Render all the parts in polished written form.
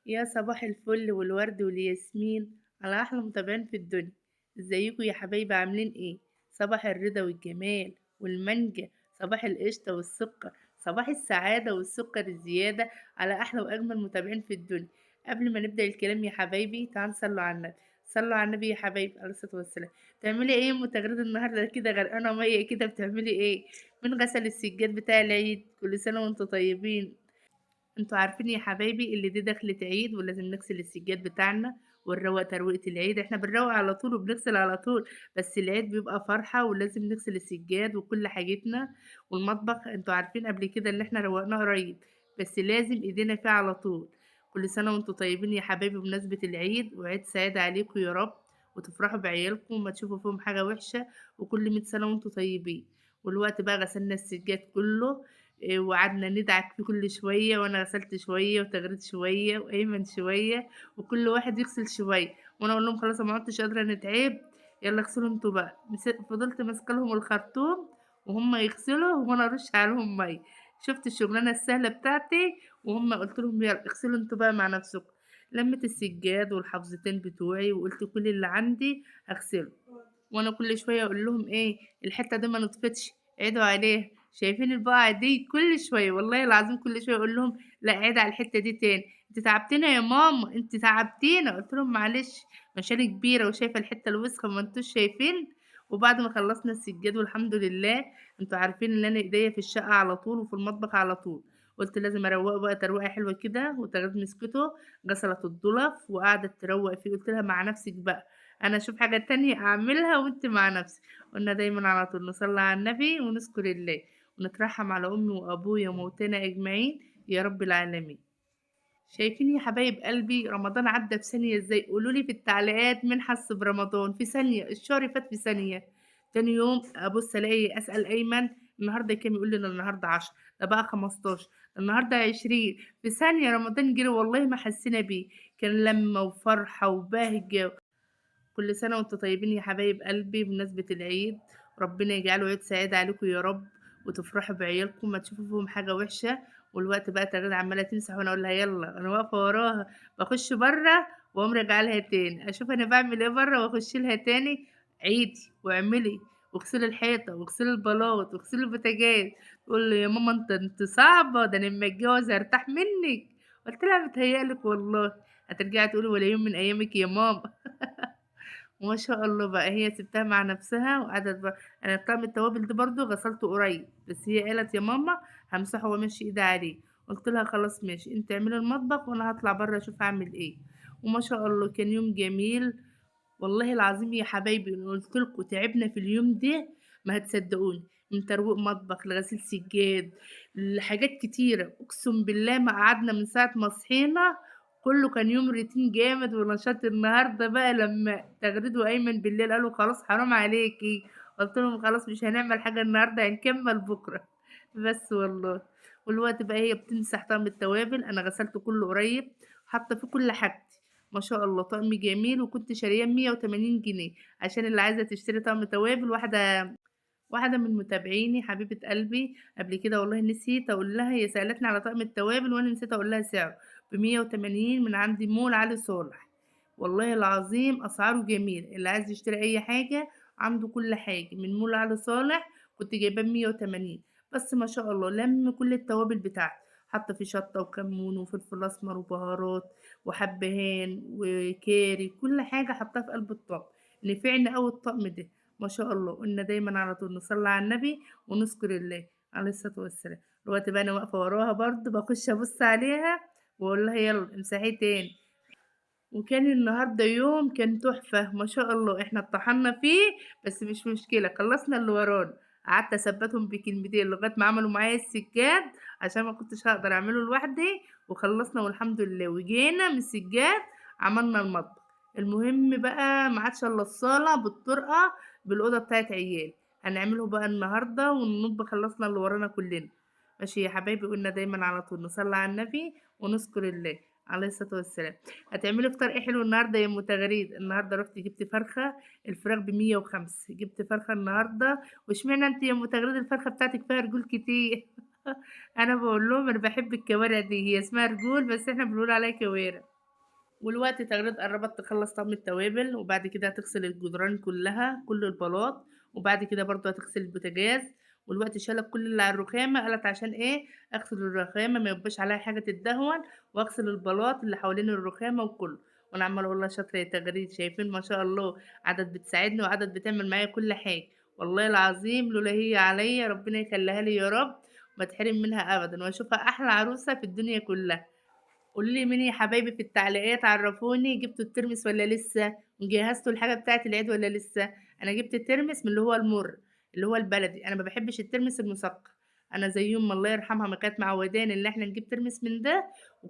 يا صباح الفل والورد والياسمين على أحلى متابعين في الدنيا. ازيكم يا حبايبي عاملين ايه؟ صباح الرضا والجمال والمانجا، صباح القشطة والسكر، صباح السعادة والسكر الزيادة على أحلى وأجمل متابعين في الدنيا. قبل ما نبدأ الكلام يا حبايبي تعالوا نصلوا على النبي. صلوا على النبي يا حبايبي عليه الصلاة والسلام. تعملي ايه يا أم تغريد النهاردة كده غرقانة مية كده بتعملي ايه؟ مين غسل السجاد بتاع العيد؟ كل سنة وانتم طيبين. انتوا عارفين يا حبايبي اللي دي دخلة عيد ولازم نغسل السجاد بتاعنا ونروق ترويقة العيد. احنا بنروق على طول وبنغسل على طول، بس العيد بيبقى فرحة ولازم نغسل السجاد وكل حاجتنا. والمطبخ انتوا عارفين قبل كده اللي احنا روقناه قريب، بس لازم ايدينا فيه على طول. كل سنة وانتوا طيبين يا حبايبي بمناسبة العيد، وعيد سعيد عليكم يا رب، وتفرحوا بعيالكم وما تشوفوا فيهم حاجة وحشة، وكل 100 سنة وانتوا طيبين. والوقت بقى غسلنا السجاد كله، وقعدنا ندعك فيه كل شوية، وأنا غسلت شوية وتغريد شوية وأيمن شوية، وكل واحد يغسل شوية، وأنا أقول لهم خلاص أنا ما عدتش قادرة أنا تعبت، يلا اغسلوا انتوا بقى. فضلت ماسكة لهم الخرطوم وهم يغسلوا وأنا أرش عليهم مية. شفت الشغلانة السهلة بتاعتي، وهم قلت لهم يلا اغسلوا انتوا بقى مع نفسكم. لميت السجاد والحفظتين بتوعي وقلت كل اللي عندي هغسله، وانا كل شويه اقول لهم ايه الحته دي ما نطفتش، عيدوا عليها. شايفين البقعه دي كل شويه والله العظيم كل شويه اقول لهم لا عيد على الحته دي تاني. انت تعبتينا يا ماما انت تعبتينا، قلت لهم معلش مشاري كبيره وشايفه الحته الوسخه ما انتوش شايفين. وبعد ما خلصنا السجاد والحمد لله، انتوا عارفين ان انا ايديا في الشقه على طول وفي المطبخ على طول، قلت لازم اروقه بقى تروقه حلوه كده. وتغيرت مسكته غسلت الضلف وقعدت تروق فيه، قلت لها مع نفسك بقى، أنا أشوف حاجة تانية أعملها وأنتِ مع نفسِك. قُلنا دايمًا على طول نصلّي على النبي ونذكر الله، ونترحّم على أمي وأبويا وموتانا أجمعين يا رب العالمين. شايفين يا حبايب قلبي رمضان عدّى في ثانية إزاي؟ قولوا لي في التعليقات مين حَس برمضان؟ في ثانية، الشهر فات في ثانية. تاني يوم أبُص ألاقي أسأل أيمن النهارده كام؟ يقول لي ده النهارده 10، ده بقى 15، ده النهارده 20، في ثانية رمضان جِري والله ما حسّينا بيه. كان لمّة وفرحة وبهجة. كل سنة وأنتم طيبين يا حبايب قلبي بمناسبة العيد، ربنا يجعله عيد سعيد عليكم يا رب، وتفرحوا بعيالكم ما تشوفوا فيهم حاجة وحشة. والوقت بقى تغيد عمالة تمسح وأنا أقول لها يلا، أنا واقفة وراها باخش برّه وأقوم راجعة لها تاني، أشوف أنا باعمل إيه برّه وأخش لها تاني، عيدي واعملي واغسلي الحيطة واغسلي البلاط واغسلي البوتاجاز. تقول لي يا ماما أنتِ صعبة، ده أنا أمّا أتجوز هارتاح منِّك. قُلت لها متهيأ لِك والله، هترجعي تقولي ولا يوم من أيامِك يا ماما. وما شاء الله بقى هي سِبتها مع نفسها وقعدت بقى. أنا طقم التوابل ده برضه غسلته قريب، بس هي قالت يا ماما هامسحه وأمشّي إيدي عليه، قُلت لها خلاص ماشي أنتِ اعملي المطبخ وأنا هاطلع برّه أشوف هاعمل إيه. وما شاء الله كان يوم جميل. والله العظيم يا حبايبي أنا قُلت لكم تعبنا في اليوم ده ما هتصدقوني، من ترويق مطبخ لغسيل سجاد لحاجات كتيرة، أقسم بالله ما قعدنا من ساعة ما صحينا، كلّه كان يوم روتين جامد ونشاط. النهارده بقى لمّا تغريد وأيمن بالليل قالوا خلاص حرام عليكِ، قُلت لهم خلاص مش هنعمل حاجة النهارده هنكمّل بُكرة. بس والله. والوقت بقى هي بتمسح طقم التوابل، أنا غسلته كلّه قريب، حاطة فيه كل حاجتي. ما شاء الله طقم جميل وكنت شارياه ب180 جنيه، عشان اللي عايزة تشتري طقم توابل. واحدة من متابعيني حبيبة قلبي قبل كده والله نسيت أقول لها، هي سألتني على طقم التوابل وأنا نسيت أقول لها سعره، ب180 من عند مول علي صالح. والله العظيم أسعاره جميلة، اللي عايز يشتري أي حاجة عنده كل حاجة من مول علي صالح. كنت جايباه ب180، بس ما شاء الله لَم كل التوابل بتاعتي، حاطة فيه شطة وكمون وفلفل أسمر وبهارات وحبهان وكاري، كل حاجة حاطاها في قلب الطقم. نفعني أوي الطقم ده. ما شاء الله. قلنا دايمًا على طول نصلّي على النبي ونذكر الله عليه الصلاة والسلام. دلوقتي بقى أنا واقفة وراها برضه باخش أبُص عليها وأقول لها يالّا امسحيه تاني. وكان النهارده يوم كان تحفة ما شاء الله، إحنا اتطحنا فيه بس مش مشكلة، خلّصنا اللي ورانا. قعدت أثبّتهم بكلمتين لغاية ما عملوا معايا السجاد، عشان ما كنتش هاقدر أعمله لوحدي، وخلّصنا والحمد لله. وجينا من السجاد عملنا المطبخ. المهم بقى ما عادش إلا الصالة بالطرقة بالأوضة بتاعة عيالي، هنعمله بقى النهارده ونبقى خلّصنا اللي ورانا كلنا. ماشي يا حبايبي، قُلنا دايمًا على طول نصلّي على النبي ونذكر الله عليه الصلاة والسلام. هتعملي فطار إيه حلو النهارده يا أم تغريد؟ النهارده رُحت جِبت فرخة، الفراخ ب105، جِبت فرخة النهارده. واشمعنى أنتِ يا أم تغريد الفرخة بتاعتِك فيها رجول كتير؟ أنا باقول لهم أنا باحب الكوارع دي، هي اسمها رجول بس إحنا بنقول عليها كوارع. والوقت تغريد قرّبت تخلّص طقم التوابل، وبعد كده هتغسل الجدران كلّها، كل البلاط، وبعد كده برضه هتغسل البوتاجاز، والوقت شالت كل اللي على الرخامة، قالت عشان إيه، أغسل الرخامة ما يبقاش عليها حاجة تتدهون، وأغسل البلاط اللي حوالين الرخامة وكلّه، وأنا عمّالة أقول لها شاطرة يا تغريد، شايفين ما شاء الله عادت بتساعدني وعادت بتعمل معايا كل حاجة، والله العظيم لولا هي عليَّ ربنا يخلّيها لي يا رب، وما أتحرم منها أبدًا، وأشوفها أحلى عروسة في الدنيا كلّها. قولوا لي مين يا حبايبي في التعليقات عرّفوني جبتوا الترمس والّا لسه، وجهّزتوا الحاجة بتاعة العيد والّا لسه؟ أنا جبت الترمس من اللي هو المُر، اللي هو البلدي، أنا ما باحبش الترمس المسكّر، أنا زي أمي الله يرحمها ما كانت معوّداني إن إحنا نجيب ترمس من ده،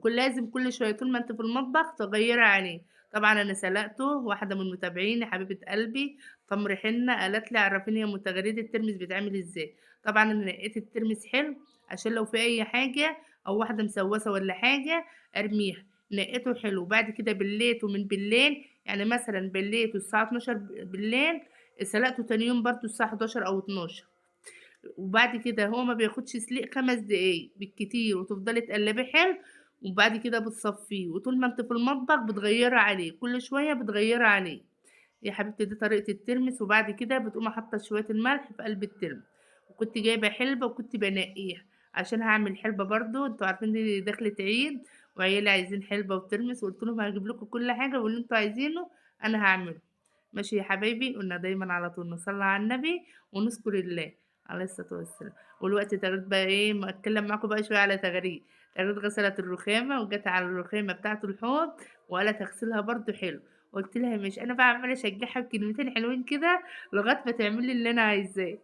لازم كل شوية طول ما أنتِ في المطبخ تغيّري عليه، طبعًا أنا سلقته، واحدة من متابعيني حبيبة قلبي تمر حنة قالت لي عرّفيني يا أم تغريدة الترمس بيتعمل إزاي، طبعًا أنا نقّيت الترمس حلو عشان لو في أي حاجة أو واحدة مسوّسة والّا حاجة أرميها، نقّيته حلو، وبعد كده بلّيته من بالليل، يعني مثلًا بلّيته الساعة 12 بالليل، سلقته تاني يوم برضه الساعة 11 أو 12، وبعد كده هو ما بياخدش سليق 5 دقايق بالكتير، وتفضلي تقلّبيه حلو، وبعد كده بتصفّيه، وطول ما أنتِ في المطبخ بتغيّري عليه، كل شوية بتغيّري عليه. يا حبيبتي دي طريقة الترمس، وبعد كده بتقومي حاطة شوية الملح في قلب الترمس، وكنت جايبة حلبة وكنت بانقّيها، عشان هاعمل حلبة برضه، أنتم عارفين دي دخلة عيد وعيالي عايزين حلبة وترمس، وقُلت لهم هاجيب لكم كل حاجة واللي أنتم عايزينه أنا هاعمله، ماشي يا حبايبي، قلنا دايمًا على طول نصلّي على النبي ونذكر الله عليه الصلاة والسلام، والوقت تغريد بقى إيه، ما أتكلم معاكم بقى شوية على تغريد، تغريد غسلت الرخامة وجات على الرخامة بتاعة الحوض وقالت هاغسلها برضه حلو. قُلت لها ماشي، أنا بقى عمّالة أشجّعها بكلمتين حلوين كده لغاية ما تعمل لي اللي أنا عايزاه.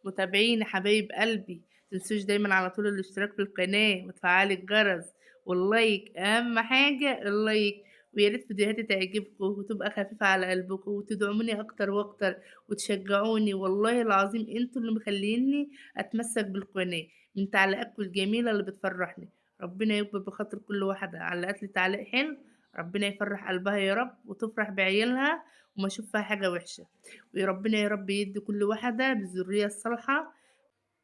متابعيني حبايب قلبي، ما تنسوش دايمًا على طول الاشتراك في القناة وتفعّلي الجرس واللايك، أهم حاجة اللايك، ويا ريت فيديوهاتي تعجبكم وتبقى خفيفة على قلبكم وتدعموني أكتر وأكتر وتشجعوني، والله العظيم أنتم اللي مخلّينّي أتمسّك بالقناة، من تعليقاتكم الجميلة اللي بتفرّحني، ربنا يكبر بخاطر كل واحدة علّقت لي تعليق حلو، ربنا يفرّح قلبها يا رب وتفرح بعيالها وما أشوف فيها حاجة وحشة. ويا ربنا يا رب يدّي كل واحدة بالذرية الصالحة،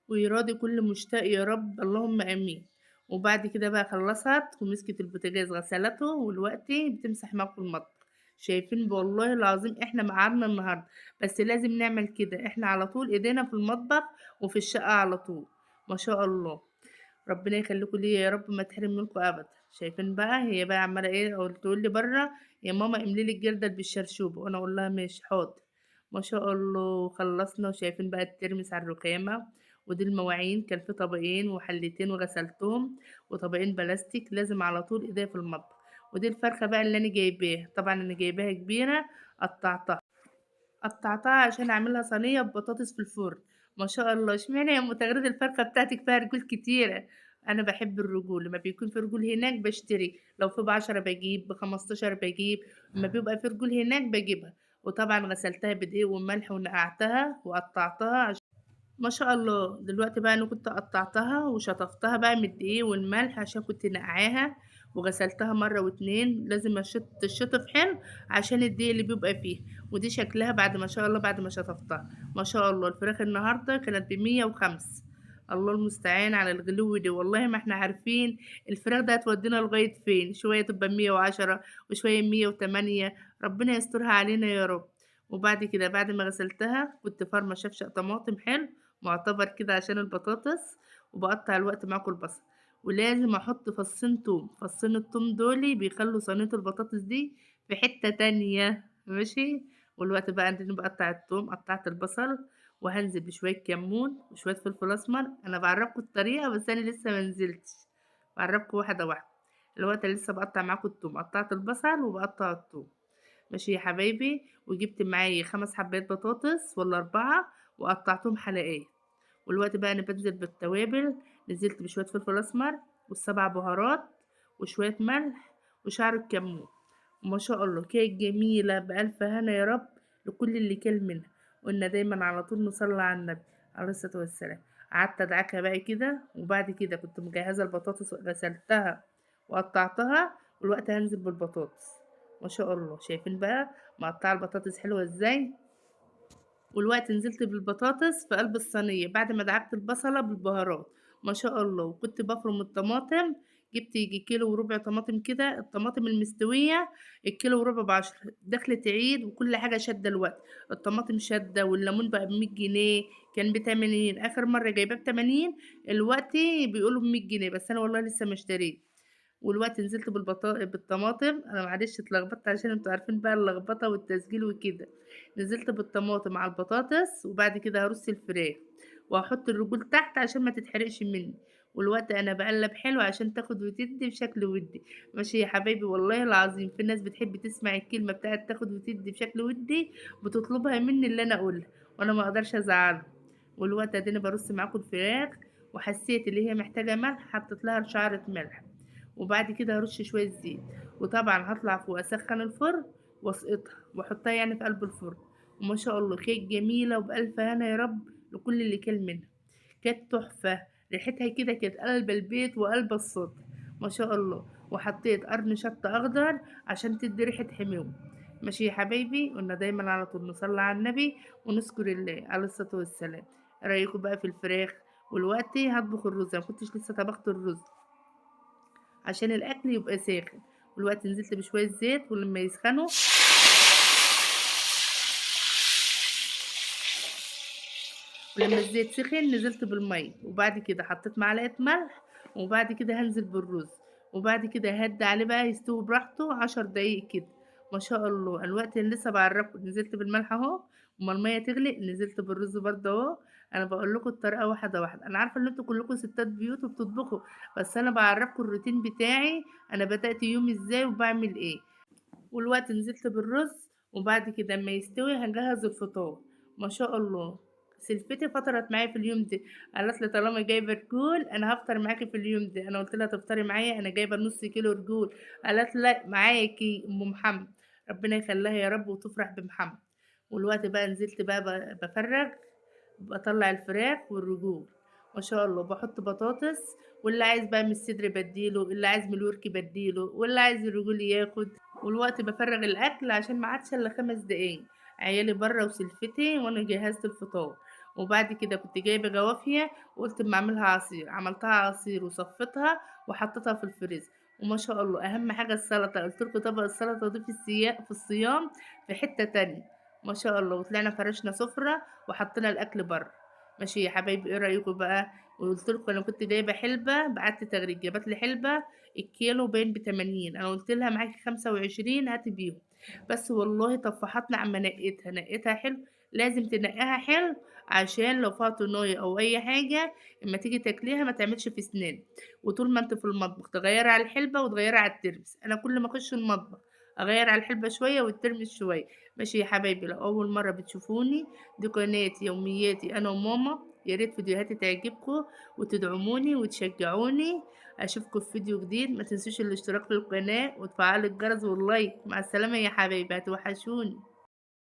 ويراضي كل مشتاق يا رب، اللهم آمين. وبعد كده بقى خلّصت ومسكت البوتاجاز غسلته، ودلوقتي بتمسح معاكم المطبخ. شايفين والله العظيم إحنا ميعادنا النهارده، بس لازم نعمل كده، إحنا على طول إيدينا في المطبخ وفي الشقة على طول، ما شاء الله. ربنا يخليكم ليّا يا رب ما تحرم منكم أبدًا. شايفين بقى هي بقى عمّالة إيه أو تقول لي برّه يا ماما املي لي الجردل بالشرشوبة، وأنا أقول لها ماشي حاضر. ما شاء الله خلّصنا وشايفين بقى الترمس على الرخامة، ودي المواعين كان في طبقين وحلتين وغسلتهم، وطبقين بلاستيك لازم على طول إيديّا في المطبخ، ودي الفرخة بقى اللي أنا جايباها، طبعًا أنا جايباها كبيرة قطّعتها. قطّعتها عشان أعملها صينية ببطاطس في الفرن، ما شاء الله، اشمعنى يا أم تغريد الفرخة بتاعتِك فيها رجول كتيرة؟ أنا باحب الرجول، لمّا بيكون في رجول هناك باشتري، لو في ب10 باجيب، ب15 باجيب، أمّا بيبقى في رجول هناك باجيبها، وطبعًا غسلتها بدقيق وملح ونقعتها وقطّعتها ما شاء الله، دلوقتي بقى أنا كنت قطّعتها وشطفتها بقى من الدقيق والملح عشان كنت ناقعاها، وغسلتها مرّة و2 لازم تتشطف حلو عشان الدقيق اللي بيبقى فيها، ودي شكلها بعد ما شاء الله بعد ما شطفتها، ما شاء الله الفراخ النهارده كانت ب105 الله المستعان على الغلو ده، والله ما إحنا عارفين الفراخ دي هتودينا لغاية فين، شوية تبقى ب110 وشوية ب108 ربنا يسترها علينا يا رب. وبعد كده بعد ما غسلتها كنت فارمة شفشق طماطم حلو مُعتبر كده عشان البطاطس، وباقطّع الوقت معاكم البصل، ولازم أحُط فصّين توم، فصّين التوم دُولي بيخلّوا صينية البطاطس دي في حتّة تانية ماشي، والوقت بقى أديني باقطّع التوم، قطّعت البصل، وهانزل بشوية كمون وشوية فلفل أسمر، أنا باعرّفكم الطريقة بس أنا لسه ما نزلتش، باعرّفكم واحدة واحدة، الوقت أنا لسه باقطّع معاكم التوم، قطّعت البصل وباقطّع التوم. ماشي يا حبايبي، وجبت معايا 5 حبّات بطاطس والّا 4 وقطّعتهم حلقات، والوقت بقى أنا بانزل بالتوابل، نزلت بشوية فلفل أسمر وال7 بهارات وشوية ملح وشعرة كمون، وما شاء الله كانت جميلة بألف هنا يا رب لكل اللي كَل منها، قُلنا دايمًا على طول نصلّي على النبي عليه الصلاة والسلام، قعدت أدعكها بقى كده، وبعد كده كنت مجهّزة البطاطس غسلتها وقطّعتها، والوقت هانزل بالبطاطس. ما شاء الله، شايفين بقى مقطّعة البطاطس حلوة إزاي، والوقت نزلت بالبطاطس في قلب الصينية بعد ما دعكت البصلة بالبهارات، ما شاء الله، وكنت بافرُم الطماطم جبت ييجي كيلو وربع طماطم كده، الطماطم المستوية الكيلو وربع ب10، داخلة عيد وكل حاجة شادة الوقت، الطماطم شادة والليمون بقى ب100 جنيه، كان ب80، آخر مرة جايباه ب80، الوقتي بيقولوا ب100 جنيه، بس أنا والله لسه ما اشتريه. والوقت نزلت بالطماطم، أنا معلش اتلخبطت عشان انتوا عارفين بقى اللخبطة والتسجيل وكده. نزلت بالطماطم على البطاطس، وبعد كده هرص الفراخ وهحط الرجول تحت عشان ما تتحرقش مني. والوقت انا بقلب حلو عشان تاخد وتدي بشكل ودي. ماشي يا حبايبي، والله العظيم في ناس بتحب تسمع الكلمة بتاعت تاخد وتدي بشكل ودي، بتطلبها مني اللي انا اقولها، وانا ما اقدرش ازعلها. والوقت اديني برص معاكم الفراخ، وحسيت اللي هي محتاجة ملح حطيت لها شعرة ملح، وبعد كده هرش شوية زيت. وطبعا هطلع فوق اسخن الفرن واسقطها واحطها يعني في قلب الفرن. وما شاء الله كانت جميلة وبألف هنا يا رب لكل اللي كل منها. كانت تحفة، ريحتها كده كانت قلب البيت وقلب الصدر، ما شاء الله. وحطيت قرن شطة أخضر عشان تدي ريحة حموم. ماشي يا حبايبي، قلنا دايما على طول نصلي على النبي ونذكر الله عليه الصلاة والسلام. إيه رأيكم بقى في الفراخ؟ والوقت هطبخ الرز، أنا مكنتش لسه طبخت الرز عشان الأكل يبقى ساخن. والوقت نزلت بشوية زيت، ولما يسخنوا ولما الزيت سخن نزلت بالمية، وبعد كده حطيت معلقة ملح، وبعد كده هنزل بالرز، وبعد كده هدي عليه بقى يستوي براحته 10 دقايق كده. ما شاء الله. الوقت اللي لسه بعرفكم نزلت بالملح اهو، وما المية تغلي نزلت بالرز برضه اهو. انا بقول لكم الطريقة واحدة واحدة، انا عارفة ان انتوا كلكم ستات بيوت وبتطبخوا، بس انا بعرفكم الروتين بتاعي، انا بدأت يومي ازاي وبعمل ايه. والوقت نزلت بالرز، وبعد كده اما يستوي هنجهز الفطار. ما شاء الله. سلفتي فطرت معايا في اليوم ده، قالت لي طالما جايبه رجول انا هفطر معاكي في اليوم ده. انا قلت لها تفطري معايا، انا جايبه نص كيلو رجول. قالت لا معاكي ام محمد، ربنا يخليها يا رب وتفرح بمحمد. والوقت بقى نزلت بقى بفرغ، بطلع الفراخ والرجول. ما شاء الله. بحط بطاطس، واللي عايز بقى من الصدر بديله، اللي عايز من الورك بديله، واللي عايز الرجول ياخد. والوقت بفرغ الاكل عشان ما عادش الا 5 دقايق، عيالي بره وسلفتي وانا جهزت الفطار. وبعد كده كنت جايبه جوافيه وقلت اما اعملها عصير، عملتها عصير وصفتها وحطيتها في الفريزر. وما شاء الله اهم حاجه السلطه، قلت لكم طبق السلطه دي في الصيام في حته تانية. ما شاء الله. وطلعنا فرشنا سفره وحطينا الاكل بره. ماشي يا حبايبي، ايه رايكم بقى؟ وقلت لكم انا كنت جايبه حلبه، بعت تغريد جابت لي حلبه الكيلو باين ب80، انا قلت لها معاكي 25 هاتي بيهم. بس والله طفحتنا عما نقيتها حلو. لازم تنقيها حلو عشان لو فيها طنايه او اي حاجه اما تيجي تاكليها ما تعملش في سنان. وطول ما انت في المطبخ تغيري على الحلبه وتغيري على الترمس، انا كل ما اخش المطبخ اغير على الحلبه شويه والترمس شويه. ماشي يا حبايبي، لو اول مره بتشوفوني، دي قناتي يومياتي انا وماما، يا ريت فيديوهاتي تعجبكم وتدعموني وتشجعوني. اشوفكم في فيديو جديد، ما تنسوش الاشتراك في القناة وتفعلوا الجرس واللايك. مع السلامة يا حبايبي، هتوحشوني.